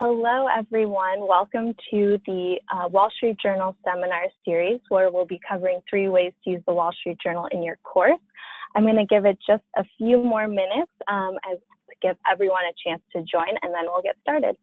Hello, everyone. Welcome to the Wall Street Journal seminar series, where we'll be covering 3 ways to use the Wall Street Journal in your course. I'm going to give it just a few more minutes to give everyone a chance to join, and then we'll get started.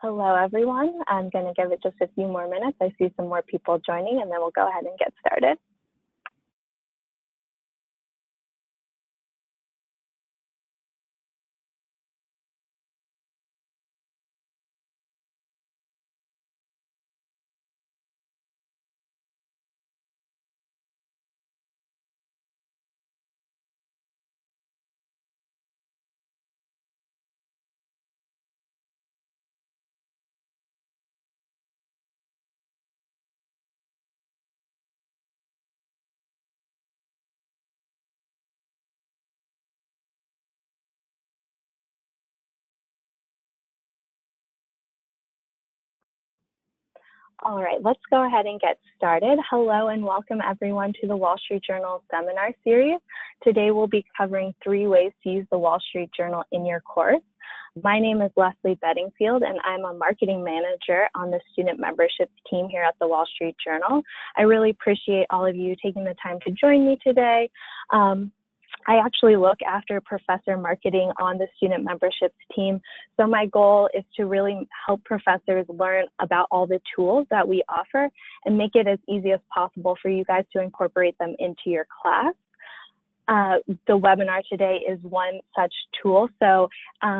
Hello, everyone. I'm going to give it just a few more minutes. I see some more people joining, and then we'll go ahead and get started. All right, let's go ahead and get started. Hello and welcome everyone to the Wall Street Journal seminar series. Today we'll be covering 3 ways to use the Wall Street Journal in your course. My name is Leslie Bedingfield, and I'm a marketing manager on the student memberships team here at the Wall Street Journal. I really appreciate all of you taking the time to join me today. I actually look after professor marketing on the student memberships team. So my goal is to really help professors learn about all the tools that we offer and make it as easy as possible for you guys to incorporate them into your class. The webinar today is one such tool. So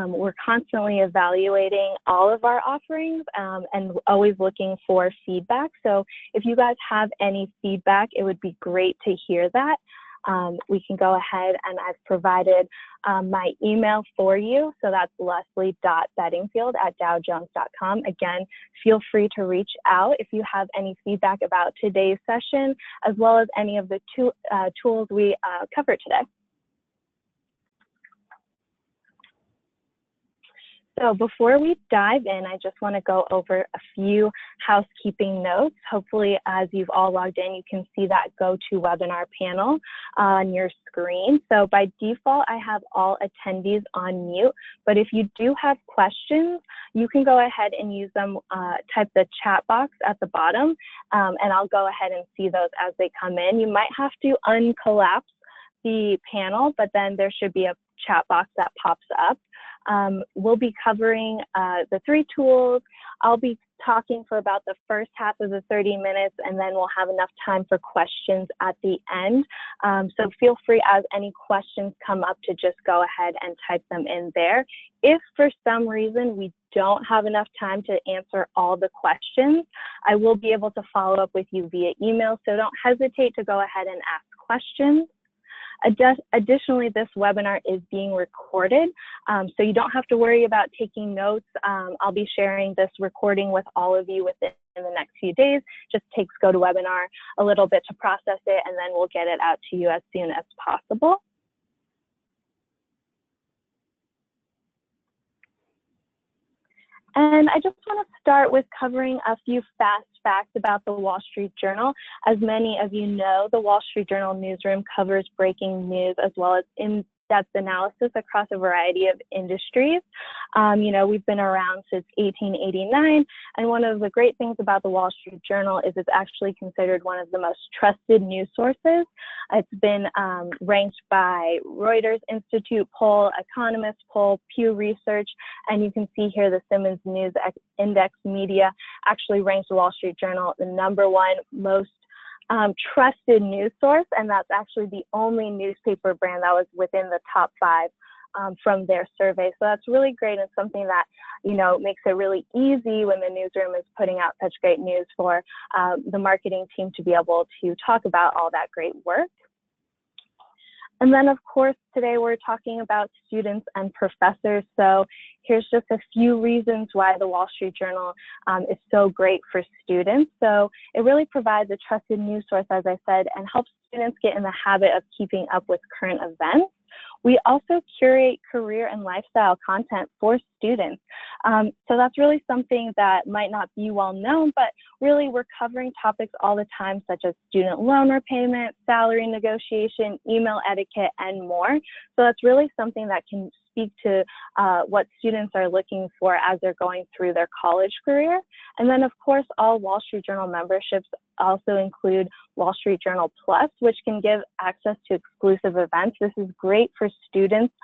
we're constantly evaluating all of our offerings and always looking for feedback. So if you guys have any feedback, it would be great to hear that. We can go ahead, and I've provided my email for you. So that's leslie.bedingfield@dowjones.com. Again, feel free to reach out if you have any feedback about today's session, as well as any of the tools we covered today. So before we dive in, I just want to go over a few housekeeping notes. Hopefully, as you've all logged in, you can see that GoToWebinar panel on your screen. So by default, I have all attendees on mute, but if you do have questions, you can go ahead and use them, type the chat box at the bottom, and I'll go ahead and see those as they come in. You might have to uncollapse the panel, but then there should be a chat box that pops up. We'll be covering the 3 tools. I'll be talking for about the first half of the 30 minutes, and then we'll have enough time for questions at the end. So feel free, as any questions come up, to just go ahead and type them in there. If for some reason we don't have enough time to answer all the questions, I will be able to follow up with you via email, so don't hesitate to go ahead and ask questions. Additionally, this webinar is being recorded, so you don't have to worry about taking notes. I'll be sharing this recording with all of you within the next few days. Just takes GoToWebinar a little bit to process it, and then we'll get it out to you as soon as possible. And I just want to start with covering a few fast facts about the Wall Street Journal. As many of you know, the Wall Street Journal newsroom covers breaking news as well as in-depth analysis across a variety of industries. We've been around since 1889, and one of the great things about the Wall Street Journal is it's actually considered one of the most trusted news sources. It's been ranked by Reuters Institute poll, Economist poll, Pew Research, and you can see here the Simmons News Index Media actually ranks the Wall Street Journal the #1 most trusted news source, and that's actually the only newspaper brand that was within the top 5 from their survey. So that's really great, and something that makes it really easy when the newsroom is putting out such great news for the marketing team to be able to talk about all that great work. And then, of course, today we're talking about students and professors. So here's just a few reasons why the Wall Street Journal is so great for students. So it really provides a trusted news source, as I said, and helps students get in the habit of keeping up with current events. We also curate career and lifestyle content for students. So that's really something that might not be well known, but really we're covering topics all the time, such as student loan repayment, salary negotiation, email etiquette, and more. So that's really something that can speak to what students are looking for as they're going through their college career. And then, of course, all Wall Street Journal memberships also include Wall Street Journal Plus, which can give access to exclusive events. This is great for students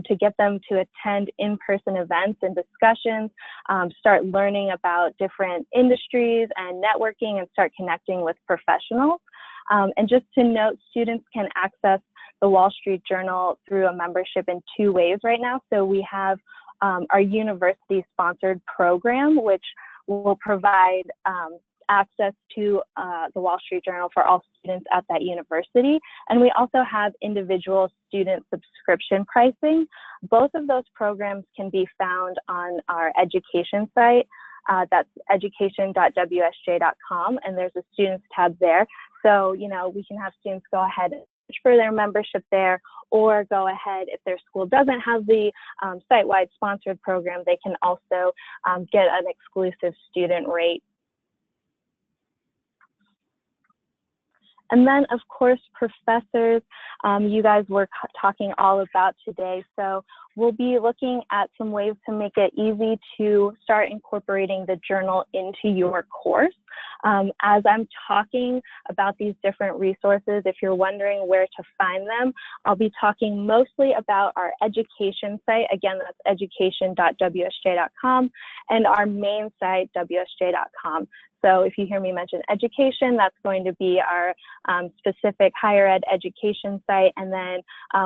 to get them to attend in-person events and discussions, start learning about different industries and networking, and start connecting with professionals. And just to note, students can access the Wall Street Journal through a membership in 2 ways right now. So we have our university-sponsored program, which will provide access to the Wall Street Journal for all students at that university. And we also have individual student subscription pricing. Both of those programs can be found on our education site. That's education.wsj.com, and there's a students tab there. So, we can have students go ahead and search for their membership there, or go ahead, if their school doesn't have the site-wide sponsored program, they can also get an exclusive student rate. And then, of course, professors, you guys were talking all about today. So we'll be looking at some ways to make it easy to start incorporating the journal into your course. As I'm talking about these different resources, if you're wondering where to find them, I'll be talking mostly about our education site. Again, that's education.wsj.com, and our main site, wsj.com. So if you hear me mention education, that's going to be our specific higher ed education site, and then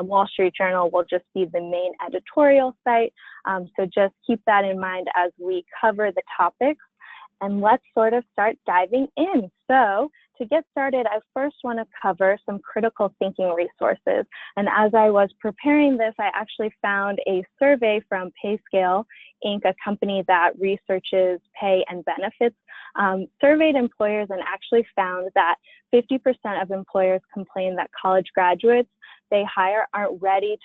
Wall Street Journal will just be the main editorial site. So just keep that in mind as we cover the topics. And let's sort of start diving in. So to get started, I first want to cover some critical thinking resources. And as I was preparing this, I actually found a survey from PayScale, Inc., a company that researches pay and benefits, surveyed employers and actually found that 50% of employers complain that college graduates they hire aren't ready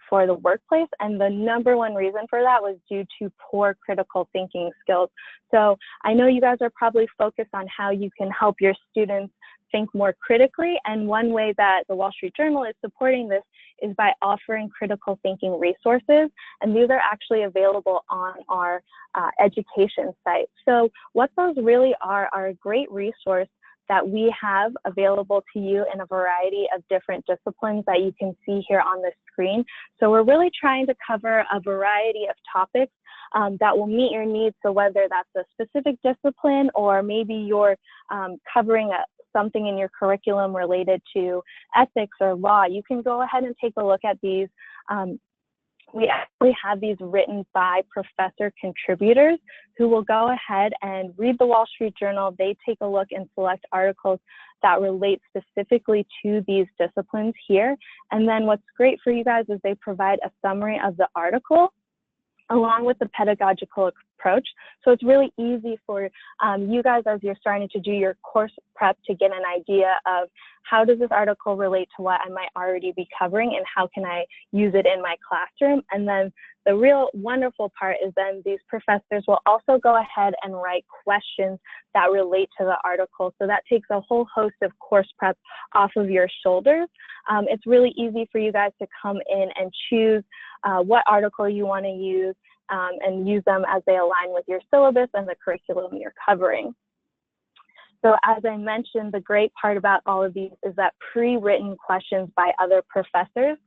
for the workplace, and the #1 reason for that was due to poor critical thinking skills. So I know you guys are probably focused on how you can help your students think more critically, and one way that the Wall Street Journal is supporting this is by offering critical thinking resources, and these are actually available on our education site. So what those really are a great resource that we have available to you in a variety of different disciplines that you can see here on the screen. So we're really trying to cover a variety of topics that will meet your needs. So whether that's a specific discipline, or maybe you're covering something in your curriculum related to ethics or law, you can go ahead and take a look at these we actually have these written by professor contributors who will go ahead and read the Wall Street Journal. They take a look and select articles that relate specifically to these disciplines here. And then what's great for you guys is they provide a summary of the article along with the pedagogical approach. So it's really easy for you guys as you're starting to do your course prep to get an idea of how does this article relate to what I might already be covering and how can I use it in my classroom. And then the real wonderful part is then these professors will also go ahead and write questions that relate to the article. So that takes a whole host of course prep off of your shoulders. It's really easy for you guys to come in and choose what article you want to use and use them as they align with your syllabus and the curriculum you're covering. So as I mentioned, the great part about all of these is that pre-written questions by other professors.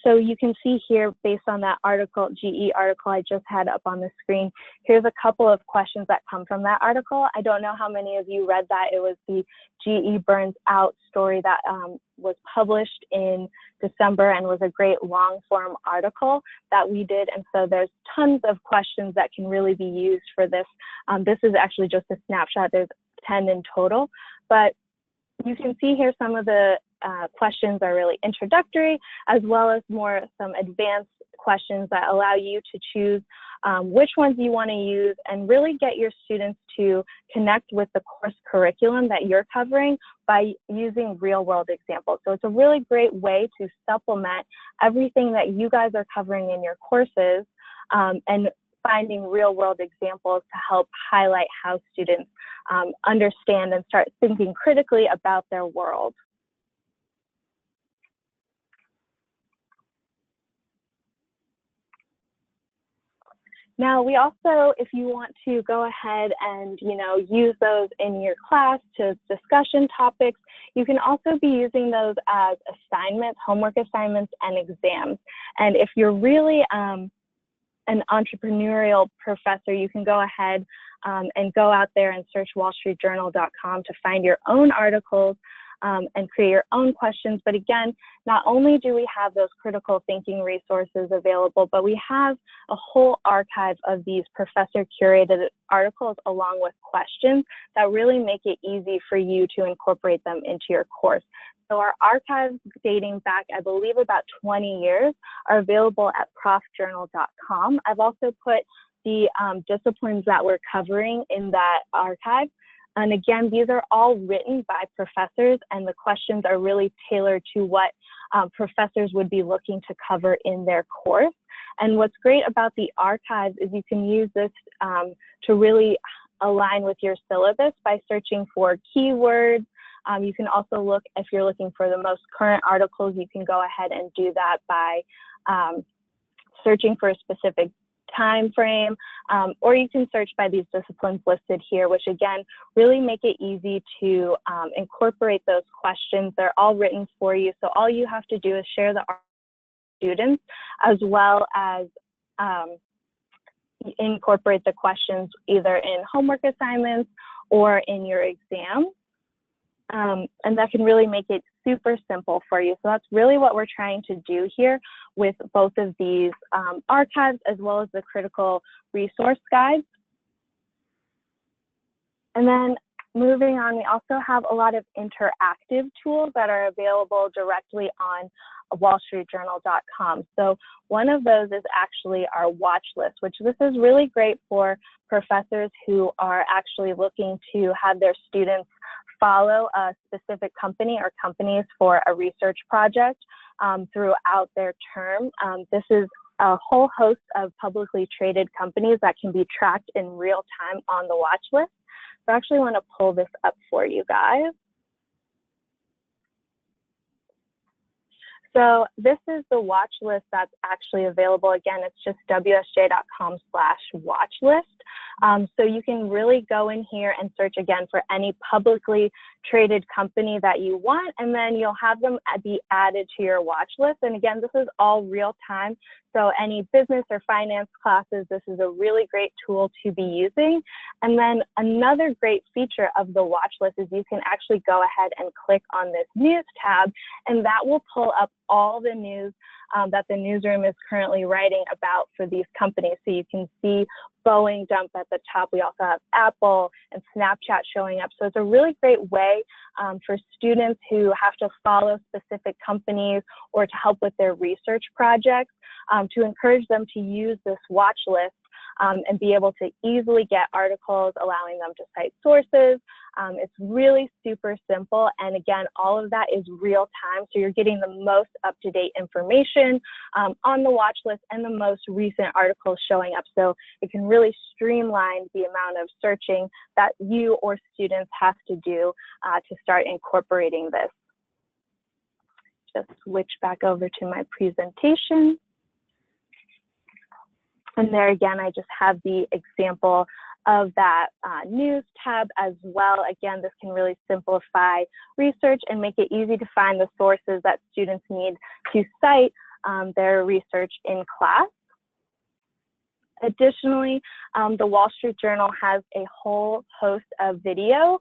So you can see here, based on that article, GE article I just had up on the screen, here's a couple of questions that come from that article. I don't know how many of you read that. It was the GE Burns Out story that was published in December and was a great long form article that we did. And so there's tons of questions that can really be used for this. This is actually just a snapshot. There's 10 in total, but you can see here some of the questions are really introductory, as well as some advanced questions that allow you to choose which ones you want to use and really get your students to connect with the course curriculum that you're covering by using real world examples. So it's a really great way to supplement everything that you guys are covering in your courses and finding real world examples to help highlight how students understand and start thinking critically about their world. Now, we also, if you want to go ahead and, use those in your class to discussion topics, you can also be using those as assignments, homework assignments, and exams. And if you're really an entrepreneurial professor, you can go ahead and go out there and search wallstreetjournal.com to find your own articles and create your own questions. But again, not only do we have those critical thinking resources available, but we have a whole archive of these professor curated articles along with questions that really make it easy for you to incorporate them into your course. So our archives dating back, I believe, about 20 years are available at profjournal.com. I've also put the disciplines that we're covering in that archive. And again, these are all written by professors, and the questions are really tailored to what professors would be looking to cover in their course. And what's great about the archives is you can use this to really align with your syllabus by searching for keywords. You can also look, if you're looking for the most current articles, you can go ahead and do that by searching for a specific time frame, or you can search by these disciplines listed here, which again, really make it easy to incorporate those questions. They're all written for you. So all you have to do is share the students as well as incorporate the questions either in homework assignments or in your exam. And that can really make it super simple for you. So that's really what we're trying to do here with both of these archives as well as the critical resource guides. And then moving on, we also have a lot of interactive tools that are available directly on wallstreetjournal.com. So one of those is actually our watch list, which this is really great for professors who are actually looking to have their students follow a specific company or companies for a research project throughout their term. This is a whole host of publicly traded companies that can be tracked in real time on the watch list. So I actually want to pull this up for you guys. So this is the watch list that's actually available. Again, it's just wsj.com/watchlist. So you can really go in here and search again for any publicly traded company that you want, and then you'll have them be added to your watch list. And again, this is all real time. So any business or finance classes, this is a really great tool to be using. And then another great feature of the watch list is you can actually go ahead and click on this news tab, and that will pull up all the news that the newsroom is currently writing about for these companies. So you can see Boeing dump at the top. We also have Apple and Snapchat showing up. So it's a really great way for students who have to follow specific companies or to help with their research projects, to encourage them to use this watch list and be able to easily get articles, allowing them to cite sources. It's really super simple. And again, all of that is real time. So you're getting the most up-to-date information on the watch list and the most recent articles showing up. So it can really streamline the amount of searching that you or students have to do to start incorporating this. Just switch back over to my presentation. And there again, I just have the example of that news tab as well. Again, this can really simplify research and make it easy to find the sources that students need to cite their research in class. Additionally, the Wall Street Journal has a whole host of video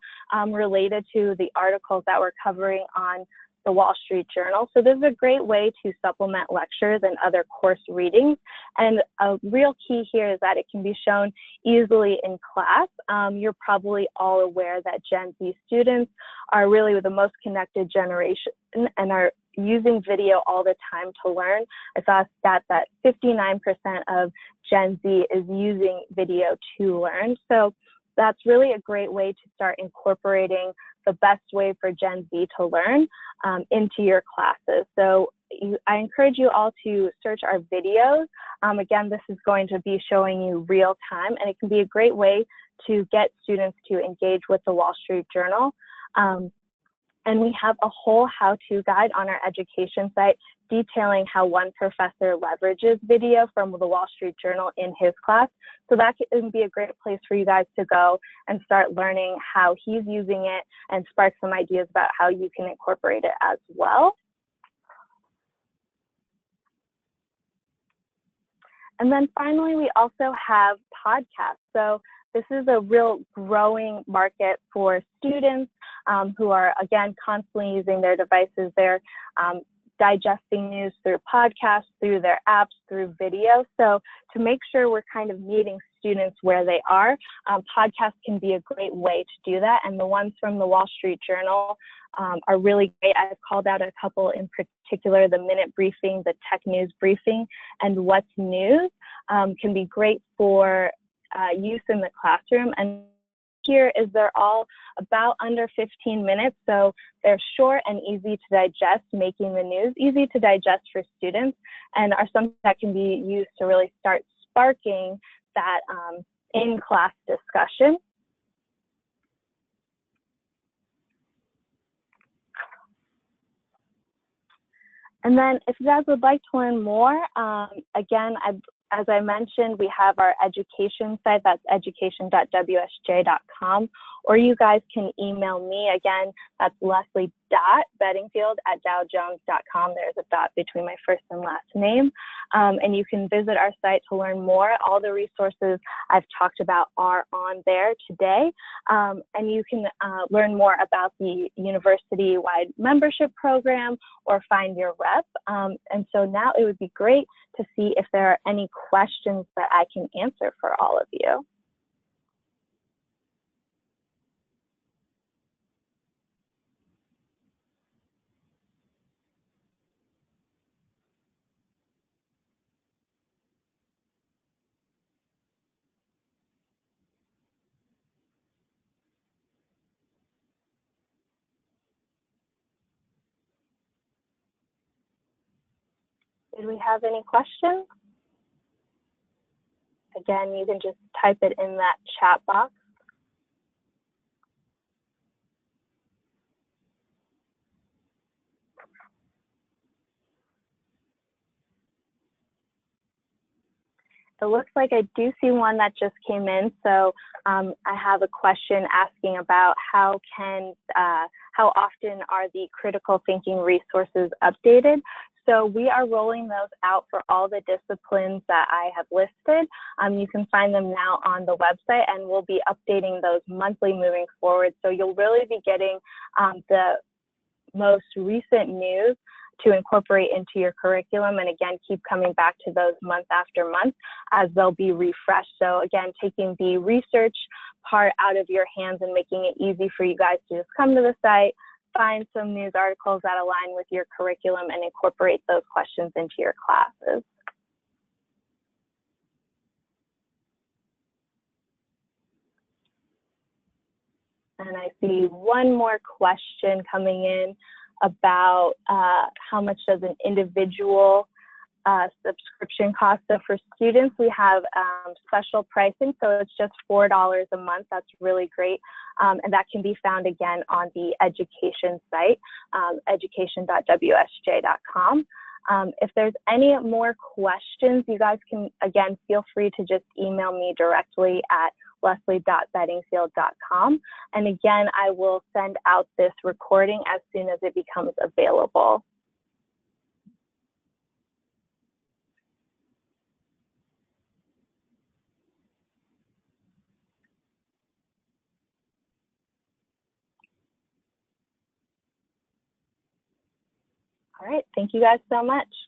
related to the articles that we're covering on the Wall Street Journal. So this is a great way to supplement lectures and other course readings. And a real key here is that it can be shown easily in class. You're probably all aware that Gen Z students are really the most connected generation and are using video all the time to learn. I saw a stat that 59% of Gen Z is using video to learn. So that's really a great way to start incorporating the best way for Gen Z to learn into your classes. So I encourage you all to search our videos. Again, this is going to be showing you real time, and it can be a great way to get students to engage with the Wall Street Journal. And we have a whole how-to guide on our education site detailing how one professor leverages video from the Wall Street Journal in his class. So that can be a great place for you guys to go and start learning how he's using it and spark some ideas about how you can incorporate it as well. And then finally, we also have podcasts. So this is a real growing market for students who are, again, constantly using their devices. They're digesting news through podcasts, through their apps, through video. So to make sure we're kind of meeting students where they are, podcasts can be a great way to do that. And the ones from the Wall Street Journal are really great. I've called out a couple in particular: the Minute Briefing, the Tech News Briefing, and What's News can be great for use in the classroom. And here is they're all about under 15 minutes, so they're short and easy to digest, making the news easy to digest for students, and are something that can be used to really start sparking that in-class discussion. And then if you guys would like to learn more, again, as I mentioned, we have our education site, that's education.wsj.com, or you guys can email me. Again, that's leslie.bedingfield@dowjones.com. There's a dot between my first and last name. And you can visit our site to learn more. All the resources I've talked about are on there today. And you can learn more about the university-wide membership program or find your rep. And so now it would be great to see if there are any questions that I can answer for all of you. Did we have any questions? Again, you can just type it in that chat box. it looks like I do see one that just came in. So I have a question asking about how often are the critical thinking resources updated? So we are rolling those out for all the disciplines that I have listed. You can find them now on the website, and we'll be updating those monthly moving forward. So you'll really be getting the most recent news to incorporate into your curriculum, and again, keep coming back to those month after month as they'll be refreshed. So again, taking the research part out of your hands and making it easy for you guys to just come to the site, find some news articles that align with your curriculum, and incorporate those questions into your classes. And I see one more question coming in about how much does an individual subscription cost. So for students, we have special pricing, so it's just $4 a month. That's really great, and that can be found again on the education site, education.wsj.com. If there's any more questions, you guys can, again, feel free to just email me directly at leslie.beddingfield.com. And again, I will send out this recording as soon as it becomes available. All right, thank you guys so much.